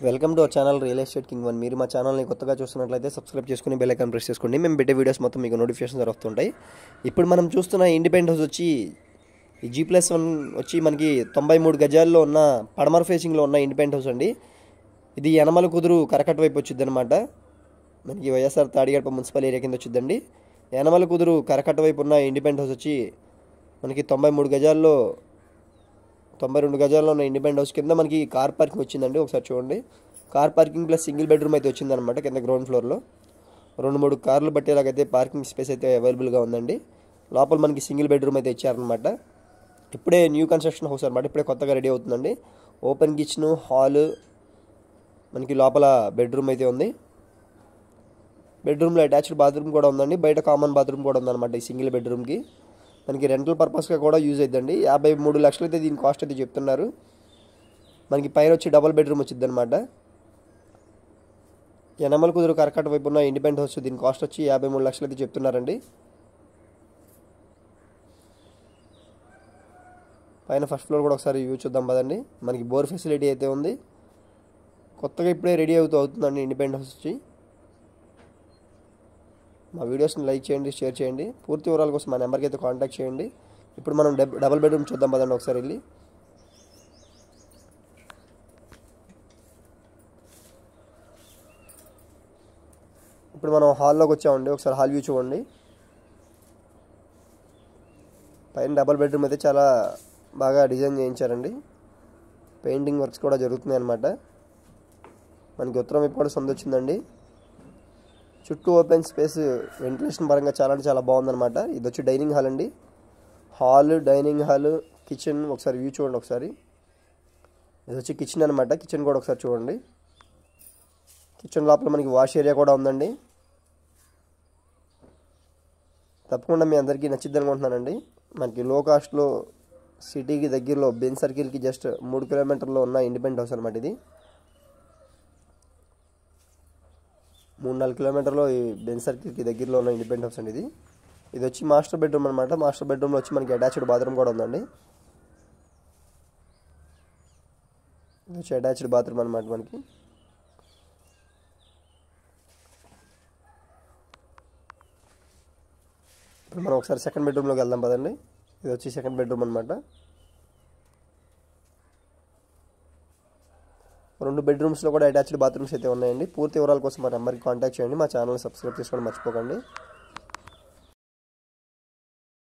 Welcome to our channel real estate king one. మీరు మా ఛానల్ని కొత్తగా చూస్తున్నట్లయితే సబ్స్క్రైబ్ చేసుకుని బెల్ ఐకాన్ ప్రెస్ చేసుకోండి. మేము పెట్టే వీడియోస్ మొత్తం మీకు నోటిఫికేషన్స్ వస్తుంటాయి. ఇప్పుడు మనం చూస్తున్న ఇండిపెండెంట్ హౌస్ వచ్చి G+1 వచ్చి మనకి 93 గజాల్లో ఉన్న పడమర ఫేసింగ్లో ఉన్న ఇండిపెండెంట్ హౌస్ అండి. ఇది యనమల కుదురు కరకట్ట వైపు వచ్చింది అనమాట. మనకి వైఎస్ఆర్ తాడిగడప మున్సిపల్ ఏరియా కింద వచ్చిందండి. యనమల కుదురు కరకట్ట వైపు ఉన్న ఇండిపెండెంట్ హౌస్ వచ్చి మనకి 92 గజాల్లో ఉన్న ఇండిపెండెంట్ హౌస్ కింద మనకి కార్ పార్కింగ్ వచ్చిందండి. ఒకసారి చూడండి, car parking plus single bedroom అయితే వచ్చిందనమాట. కింద గ్రౌండ్ ఫ్లోర్లో 2-3 కార్లు పట్టేలాగైతే పార్కింగ్ స్పేస్ అయితే అవైలబుల్గా ఉందండి. లోపల మనకి సింగిల్ బెడ్రూమ్ అయితే ఇచ్చారనమాట. ఇప్పుడే న్యూ కన్స్ట్రక్షన్ హౌస్ అనమాట, ఇప్పుడే కొత్తగా రెడీ అవుతుందండి. ఓపెన్ కిచెన్, హాల్, మనకి లోపల బెడ్రూమ్ అయితే ఉంది. బెడ్రూమ్లో అటాచ్డ్ బాత్రూమ్ కూడా ఉందండి. బయట కామన్ బాత్రూమ్ కూడా ఉందన్నమాట. ఈ సింగిల్ బెడ్రూమ్కి మనకి రెంటల్ పర్పస్గా కూడా యూజ్ అవుతుందండి. 53 లక్షలు అయితే దీని కాస్ట్ అయితే చెప్తున్నారు. మనకి పైన వచ్చి డబుల్ బెడ్రూమ్ వచ్చింది అనమాట. యనమల కుదురు కరకట్ట వైపు ఉన్న ఇండిపెండెంట్ హౌస్ దీని కాస్ట్ వచ్చి 53 లక్షలు అయితే చెప్తున్నారండి. పైన ఫస్ట్ ఫ్లోర్ కూడా ఒకసారి వ్యూ చూద్దాం పదండి. మనకి బోర్ ఫెసిలిటీ అయితే ఉంది. కొత్తగా ఇప్పుడే రెడీ అవుతుందండి ఇండిపెండెంట్ హౌస్ వచ్చి. మా వీడియోస్ని లైక్ చేయండి, షేర్ చేయండి. పూర్తి వివరాల కోసం మా నెంబర్కి అయితే కాంటాక్ట్ చేయండి. ఇప్పుడు మనం డబుల్ బెడ్రూమ్ చూద్దాం పదండి ఒకసారి వెళ్ళి. ఇప్పుడు మనం హాల్లోకి వచ్చామండి. ఒకసారి హాల్ వ్యూ చూడండి. పైన డబుల్ బెడ్రూమ్ అయితే చాలా బాగా డిజైన్ చేయించారండి. పెయింటింగ్ వర్క్స్ కూడా జరుగుతున్నాయి అన్నమాట. మనకి ఉత్తరం వైపు కూడా సందు వచ్చిందండి. చుట్టూ ఓపెన్ స్పేస్, వెంటిలేషన్ పరంగా చాలా అంటే చాలా బాగుందన్నమాట. ఇది వచ్చి డైనింగ్ హాల్ అండి. హాల్, డైనింగ్ హాల్, కిచెన్ ఒకసారి వ్యూ చూడండి ఒకసారి. ఇది వచ్చి కిచెన్ అనమాట. కిచెన్ కూడా ఒకసారి చూడండి. కిచెన్ లోపల మనకి వాష్ ఏరియా కూడా ఉందండి. తప్పకుండా మీ అందరికీ నచ్చిద్ది అనుకుంటున్నానండి. మనకి లో కాస్ట్లో సిటీకి దగ్గరలో బెన్ సర్కిల్కి జస్ట్ 3 కిలోమీటర్లో ఉన్న ఇండిపెండెంట్ హౌస్ అనమాట. ఇది 3-4 కిలోమీటర్లో ఈ బెన్ సర్కిల్కి దగ్గరలో ఉన్న ఇండిపెండెంట్ హౌస్ అండి. ఇది వచ్చి మాస్టర్ బెడ్రూమ్ అనమాట. మాస్టర్ బెడ్రూమ్లో వచ్చి మనకి అటాచ్డ్ బాత్రూమ్ కూడా ఉందండి. ఇది వచ్చి అటాచ్డ్ బాత్రూమ్ అనమాట మనకి. ఇప్పుడు మనం ఒకసారి సెకండ్ బెడ్రూమ్లోకి వెళ్దాం పదండి. ఇది వచ్చి సెకండ్ బెడ్రూమ్ అనమాట. 2 బెడ్రూమ్స్లో కూడా అటాచ్డ్ బాత్రూమ్స్ అయితే ఉన్నాయండి. పూర్తి వివరాల కోసం మా నెంబర్కి కాంటాక్ట్ చేయండి. మా ఛానల్ని సబ్స్క్రైబ్ చేసుకోవడం మర్చిపోకండి.